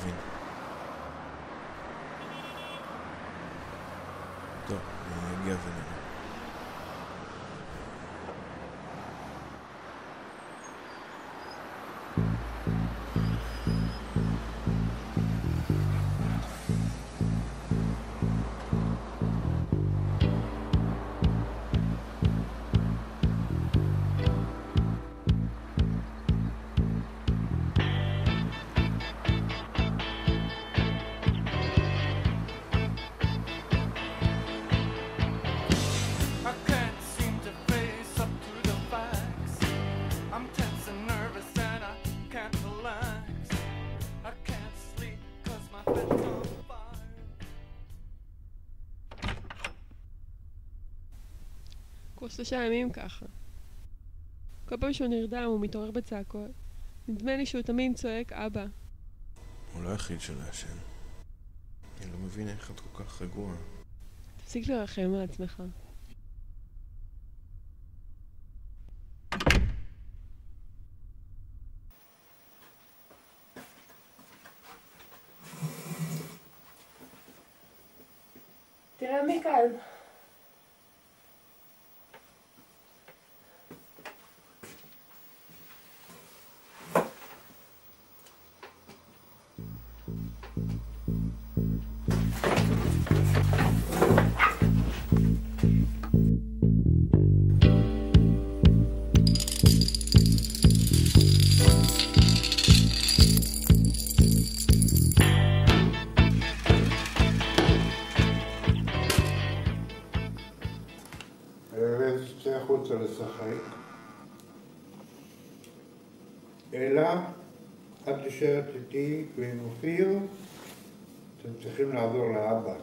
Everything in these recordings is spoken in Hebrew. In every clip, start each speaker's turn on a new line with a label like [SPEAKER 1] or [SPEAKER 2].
[SPEAKER 1] מבין. טוב, אני אגיע ונראה.
[SPEAKER 2] כבר 3 ימים ככה. כל פעם שהוא נרדם הוא מתעורר בצעקות. נדמה לי שהוא תמיד צועק אבא.
[SPEAKER 1] הוא לא היחיד שלא ישן. אני לא מבין איך את כל כך רגועה.
[SPEAKER 2] תפסיק לרחם על עצמך. תראה מי כאן.
[SPEAKER 3] צא החוצה לשחק, אלא את נשארת איתי ועם אופיר, אתם צריכים לעבור לאבא.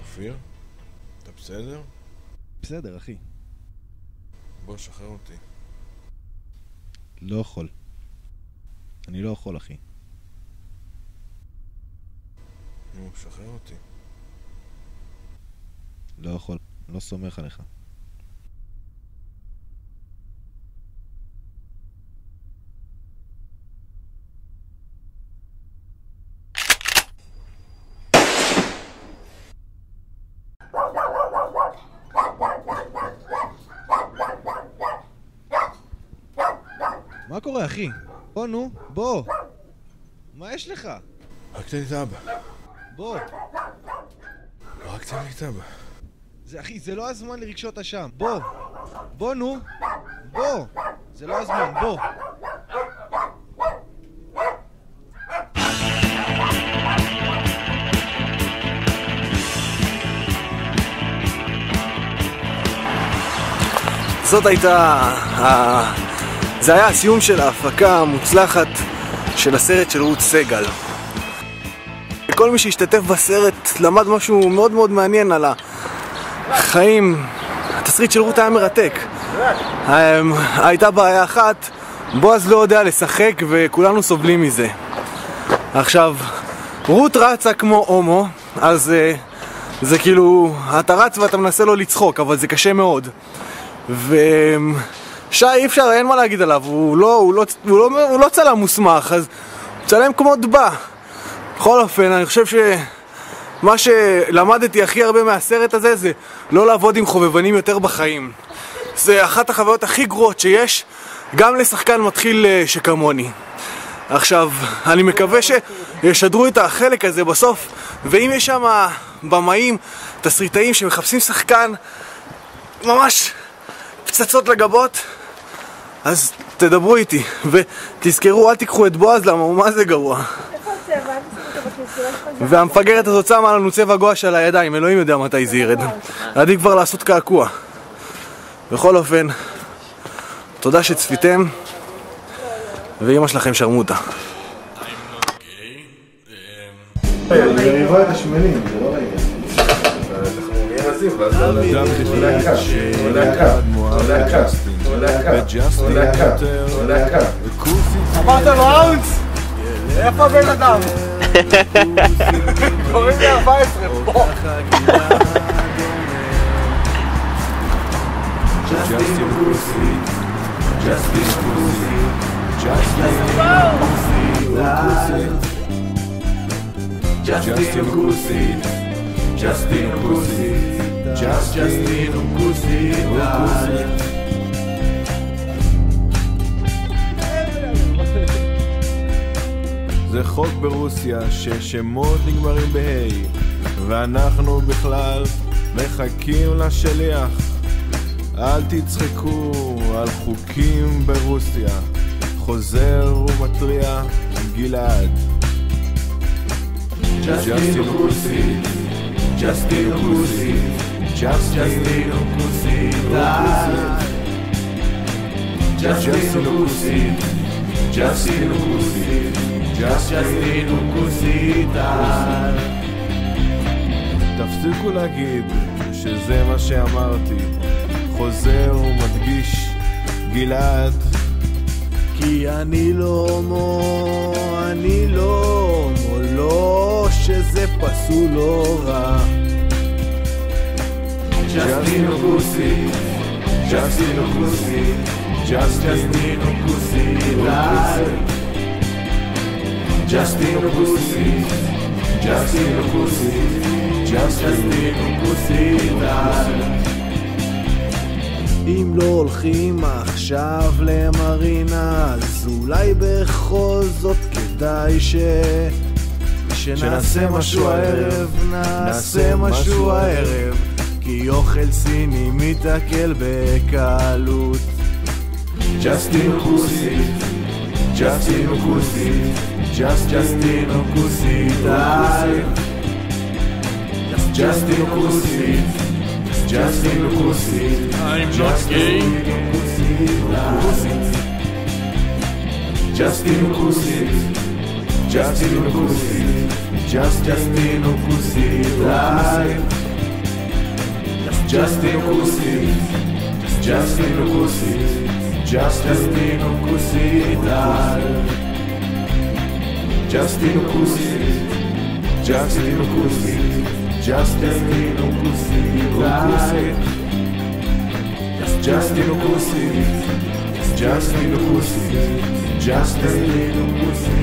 [SPEAKER 1] אופיר? אתה בסדר?
[SPEAKER 4] בסדר, אחי.
[SPEAKER 1] בוא, שחרר אותי.
[SPEAKER 4] לא יכול. אני לא יכול, אחי.
[SPEAKER 1] נו, שחרר אותי.
[SPEAKER 4] לא יכול. לא סומך עליך. מה קורה, אחי? בוא, נו, בוא. מה יש לך?
[SPEAKER 1] רק תן לי את אבא.
[SPEAKER 4] בוא.
[SPEAKER 1] רק תן לי את אבא.
[SPEAKER 4] אחי, זה לא הזמן לרגשות אשם. בוא. בוא, נו. בוא. זה לא הזמן, בוא.
[SPEAKER 5] זאת הייתה... זה היה הסיום של ההפקה המוצלחת של הסרט של רות סגל. כל מי שהשתתף בסרט למד משהו מאוד מאוד מעניין על החיים. התסריט של רות היה מרתק. הייתה בעיה אחת, בועז לא יודע לשחק וכולנו סובלים מזה. עכשיו, רות רצה כמו הומו, אז זה כאילו, אתה רץ ואתה מנסה לא לצחוק, אבל זה קשה מאוד. שי, אי אפשר, אין מה להגיד עליו, הוא לא צלם מוסמך, אז הוא צלם כמו דבא. בכל אופן, אני חושב שמה שלמדתי הכי הרבה מהסרט הזה זה לא לעבוד עם חובבנים יותר בחיים. זה אחת החוויות הכי גרועות שיש, גם לשחקן מתחיל שכמוני. עכשיו, אני מקווה שישדרו את החלק הזה בסוף, ואם יש שם במאים, תסריטאים שמחפשים שחקן ממש פצצות לגבות, אז תדברו איתי, ותזכרו, אל תיקחו את בועז, למה הוא מה זה גרוע.
[SPEAKER 6] איפה הצבע?
[SPEAKER 5] והמפגרת הזאת שמה לנו צבע גואש על הידיים, אלוהים יודע מתי זה ירד. עדיף כבר לעשות קעקוע. בכל אופן, תודה שצפיתם, ואמא שלכם שרמוטה.
[SPEAKER 3] אני ריבה את השמנים, זה לא לעניין. אנחנו נהיה רזים, ואז זה עולה קאסט.
[SPEAKER 1] וג'סטין יותר, וכוסי
[SPEAKER 5] אמרת לו אאונס! איפה בן אדם? קוראים לי 14, בוא!
[SPEAKER 1] ג'סטין כוסי, ג'סטין כוסי, ג'סטין כוסי, ג'סטין כוסי, ג'סטין כוסי, זה חוק ברוסיה ששמות נגמרים בהי, ואנחנו בכלל מחכים לשליח. אל תצחקו על חוקים ברוסיה, חוזר ומטריע גלעד. ג'סטין כוסי, ג'סטין כוסי, ג'סטין כוסי, ג'סטין כוסי, ג'סטין כוסי, ג'סטין כוסי, תפסיקו להגיד שזה מה שאמרתי, חוזר ומדגיש גלעד, כי אני לא הומו, אני לא הומו, לא שזה פסול לא רע. ג'סטין כוסי, ג'סטין כוסי, ג'סטין כוסי, ג'סטין כוסי, ג'סטין כוסי, ג'סטין כוסי, אם לא הולכים עכשיו למרינה, אז אולי בכל זאת כדאי שנעשה משהו הערב, נעשה משהו הערב, כי אוכל סיני מתעכל בקלות. ג'סטין כוסי, ג'סטין כוסי, ג'סטין כוסי, ג'סטין כוסי, Justin Kusi, I'm not gay. Justin Kusi, Justin Kusi, Justin Kusi, Justin Kusi, Justin Kusi, Justin Kusi, Justin Kusi, Justin Kusi. Justin Kusi, Justin Kusi, Justin Kusi, Justin Kusi,